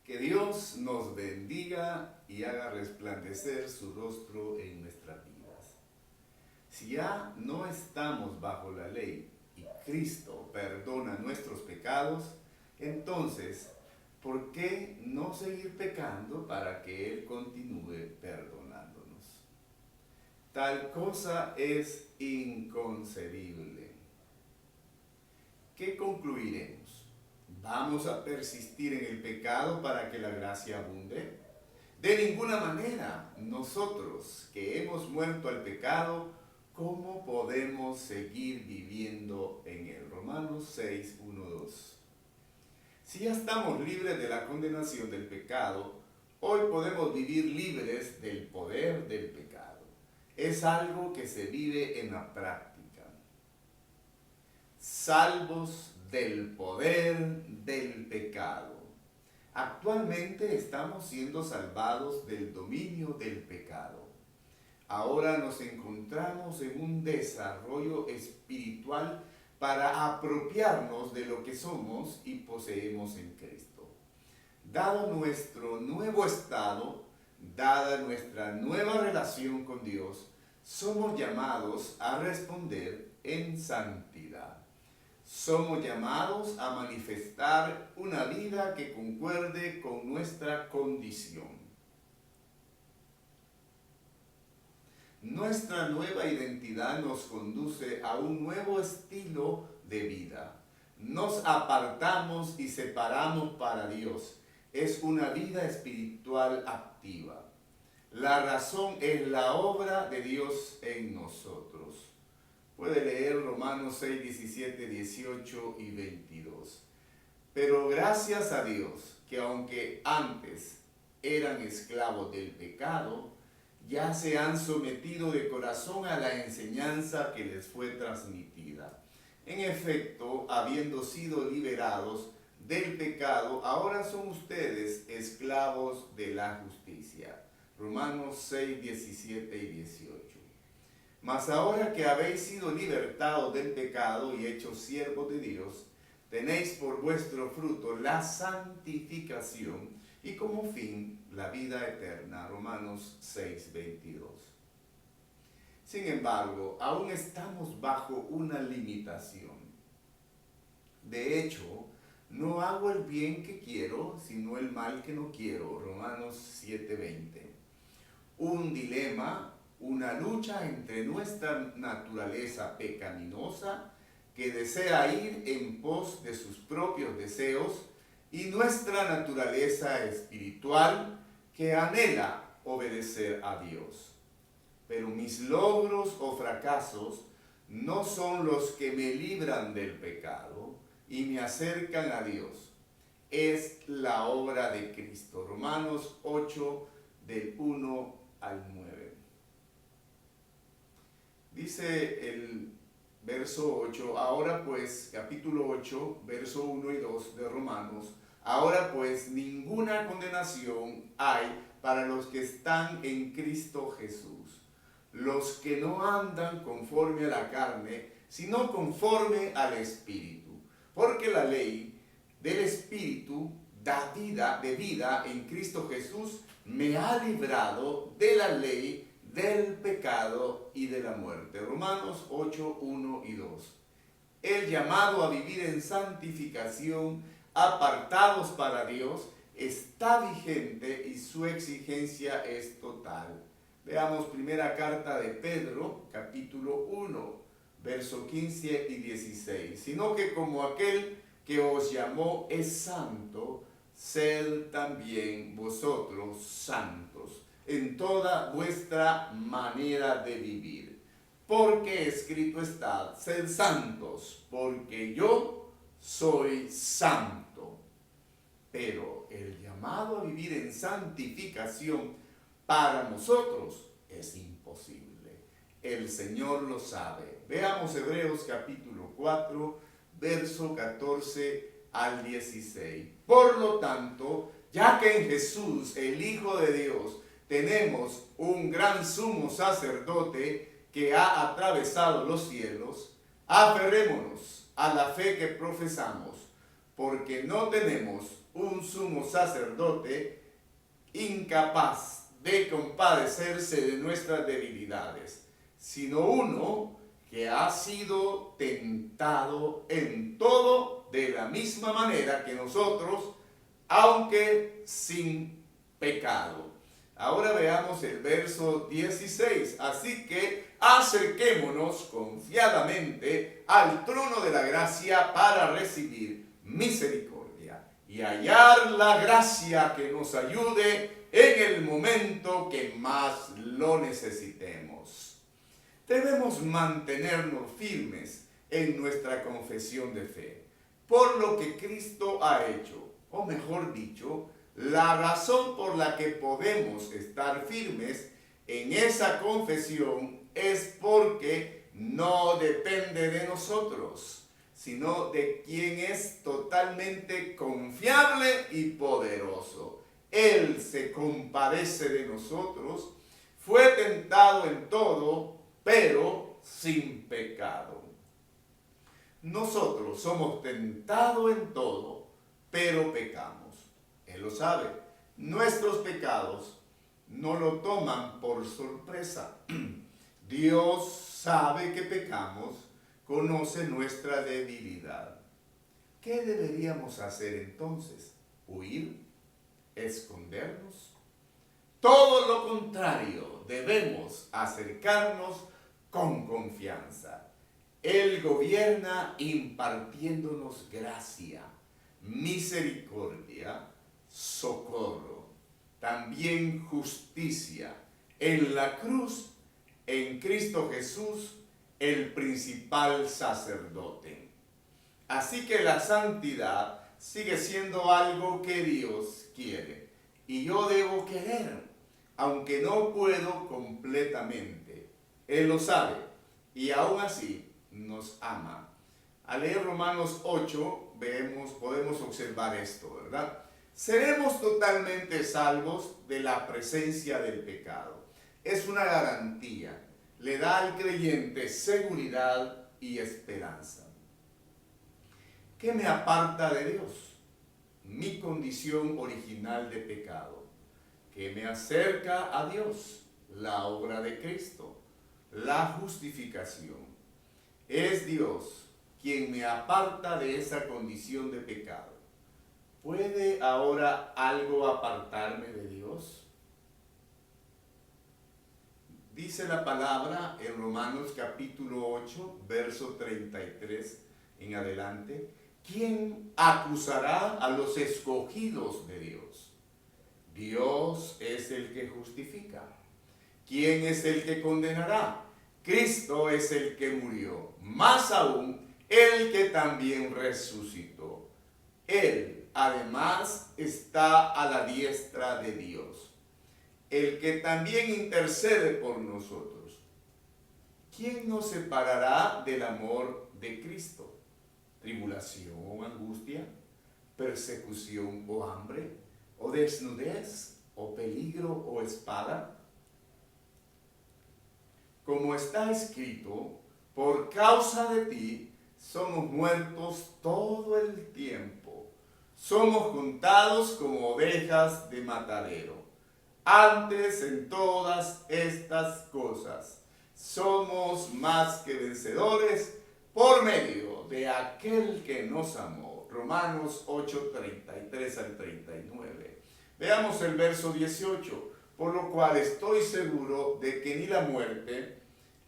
Que Dios nos bendiga y haga resplandecer su rostro en nuestras vidas. Si ya no estamos bajo la ley y Cristo perdona nuestros pecados, entonces, ¿por qué no seguir pecando para que Él continúe perdonándonos? Tal cosa es inconcebible. ¿Qué concluiremos? ¿Vamos a persistir en el pecado para que la gracia abunde? De ninguna manera. Nosotros que hemos muerto al pecado, ¿cómo podemos seguir viviendo en él? Romanos 6, 1, 2. Si ya estamos libres de la condenación del pecado, hoy podemos vivir libres del poder del pecado. Es algo que se vive en la práctica. Salvos del poder del pecado. Actualmente estamos siendo salvados del dominio del pecado. Ahora nos encontramos en un desarrollo espiritual para apropiarnos de lo que somos y poseemos en Cristo. Dado nuestro nuevo estado, dada nuestra nueva relación con Dios, somos llamados a responder en santidad. Somos llamados a manifestar una vida que concuerde con nuestra condición. Nuestra nueva identidad nos conduce a un nuevo estilo de vida. Nos apartamos y separamos para Dios. Es una vida espiritual activa. La razón es la obra de Dios en nosotros. Puede leer Romanos 6, 17, 18 y 22. Pero gracias a Dios que aunque antes eran esclavos del pecado, ya se han sometido de corazón a la enseñanza que les fue transmitida. En efecto, habiendo sido liberados del pecado, ahora son ustedes esclavos de la justicia. Romanos 6, 17 y 18. Mas ahora que habéis sido libertados del pecado y hechos siervos de Dios, tenéis por vuestro fruto la santificación y como fin la vida eterna. Romanos 6, 22. Sin embargo, aún estamos bajo una limitación. De hecho, no hago el bien que quiero, sino el mal que no quiero. Romanos 7, 20. Un dilema, una lucha entre nuestra naturaleza pecaminosa que desea ir en pos de sus propios deseos y nuestra naturaleza espiritual que anhela obedecer a Dios. Pero mis logros o fracasos no son los que me libran del pecado y me acercan a Dios. Es la obra de Cristo. Romanos 8, del 1 al 9. Dice el verso 8, ahora pues, capítulo 8, verso 1 y 2 de Romanos, ahora pues ninguna condenación hay para los que están en Cristo Jesús, los que no andan conforme a la carne, sino conforme al Espíritu, porque la ley del Espíritu de vida en Cristo Jesús me ha librado de la ley del pecado y de la muerte. Romanos 8, 1 y 2. El llamado a vivir en santificación, apartados para Dios, está vigente y su exigencia es total. Veamos primera carta de Pedro, capítulo 1, verso 15 y 16. Sino que como aquel que os llamó es santo, sed también vosotros santos en toda vuestra manera de vivir. Porque escrito está, sed santos, porque yo soy santo. Pero el llamado a vivir en santificación para nosotros es imposible. El Señor lo sabe. Veamos Hebreos capítulo 4, verso 14 al 16. Por lo tanto, ya que en Jesús, el Hijo de Dios, tenemos un gran sumo sacerdote que ha atravesado los cielos, aferrémonos a la fe que profesamos, porque no tenemos un sumo sacerdote incapaz de compadecerse de nuestras debilidades, sino uno que ha sido tentado en todo de la misma manera que nosotros, aunque sin pecado. Ahora veamos el verso 16. Así que acerquémonos confiadamente al trono de la gracia para recibir misericordia y hallar la gracia que nos ayude en el momento que más lo necesitemos. Debemos mantenernos firmes en nuestra confesión de fe, por lo que Cristo ha hecho, o mejor dicho, la razón por la que podemos estar firmes en esa confesión es porque no depende de nosotros, sino de quien es totalmente confiable y poderoso. Él se compadece de nosotros, fue tentado en todo, pero sin pecado. Nosotros somos tentados en todo, pero pecamos. Él lo sabe. Nuestros pecados no lo toman por sorpresa. Dios sabe que pecamos, conoce nuestra debilidad. ¿Qué deberíamos hacer entonces? ¿Huir? ¿Escondernos? Todo lo contrario, debemos acercarnos con confianza. Él gobierna impartiéndonos gracia, misericordia, socorro, también justicia, en la cruz, en Cristo Jesús, el principal sacerdote. Así que la santidad sigue siendo algo que Dios quiere, y yo debo querer, aunque no puedo completamente. Él lo sabe, y aún así nos ama. Al leer Romanos 8, podemos observar esto, ¿verdad? Seremos totalmente salvos de la presencia del pecado. Es una garantía. Le da al creyente seguridad y esperanza. ¿Qué me aparta de Dios? Mi condición original de pecado. ¿Qué me acerca a Dios? La obra de Cristo, la justificación. Es Dios quien me aparta de esa condición de pecado. ¿Puede ahora algo apartarme de Dios? Dice la palabra en Romanos capítulo 8, verso 33 en adelante. ¿Quién acusará a los escogidos de Dios? Dios es el que justifica. ¿Quién es el que condenará? Cristo es el que murió, más aún el que también resucitó. Él, además, está a la diestra de Dios, el que también intercede por nosotros. ¿Quién nos separará del amor de Cristo? ¿Tribulación o angustia? ¿Persecución o hambre? ¿O desnudez? ¿O peligro o espada? Como está escrito, por causa de ti somos muertos todo el tiempo. Somos contados como ovejas de matadero. Antes, en todas estas cosas, somos más que vencedores por medio de aquel que nos amó. Romanos 8, 33 al 39. Veamos el verso 18. Por lo cual estoy seguro de que ni la muerte,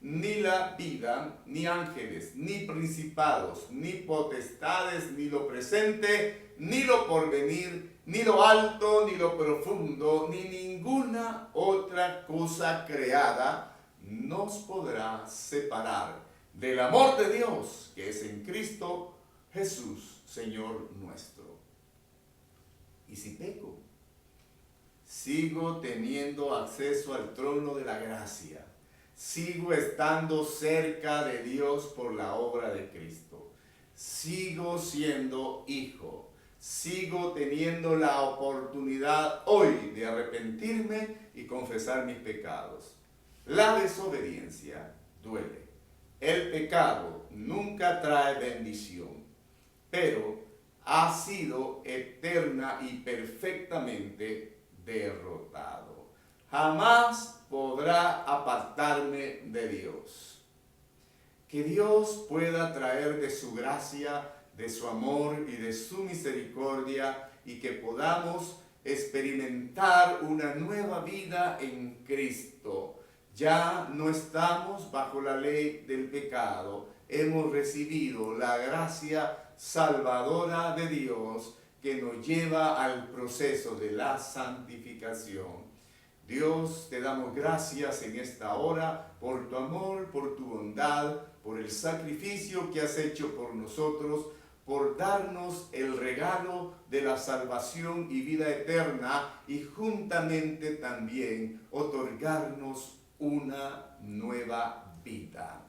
ni la vida, ni ángeles, ni principados, ni potestades, ni lo presente, ni lo porvenir, ni lo alto, ni lo profundo, ni ninguna otra cosa creada nos podrá separar del amor de Dios que es en Cristo Jesús, Señor nuestro. ¿Y si peco? Sigo teniendo acceso al trono de la gracia. Sigo estando cerca de Dios por la obra de Cristo. Sigo siendo hijo. Sigo teniendo la oportunidad hoy de arrepentirme y confesar mis pecados. La desobediencia duele. El pecado nunca trae bendición. Pero ha sido eterna y perfectamente derrotado. Jamás podrá apartarme de Dios. Que Dios pueda traer de su gracia, de su amor y de su misericordia, y que podamos experimentar una nueva vida en Cristo. Ya no estamos bajo la ley del pecado. Hemos recibido la gracia salvadora de Dios que nos lleva al proceso de la santificación. Dios, te damos gracias en esta hora por tu amor, por tu bondad, por el sacrificio que has hecho por nosotros, por darnos el regalo de la salvación y vida eterna, y juntamente también otorgarnos una nueva vida.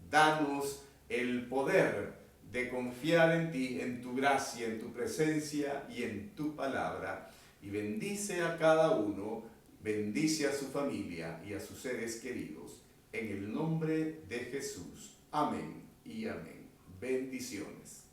Danos el poder de confiar en ti, en tu gracia, en tu presencia y en tu palabra. Y bendice a cada uno, bendice a su familia y a sus seres queridos. En el nombre de Jesús. Amén y amén. Bendiciones.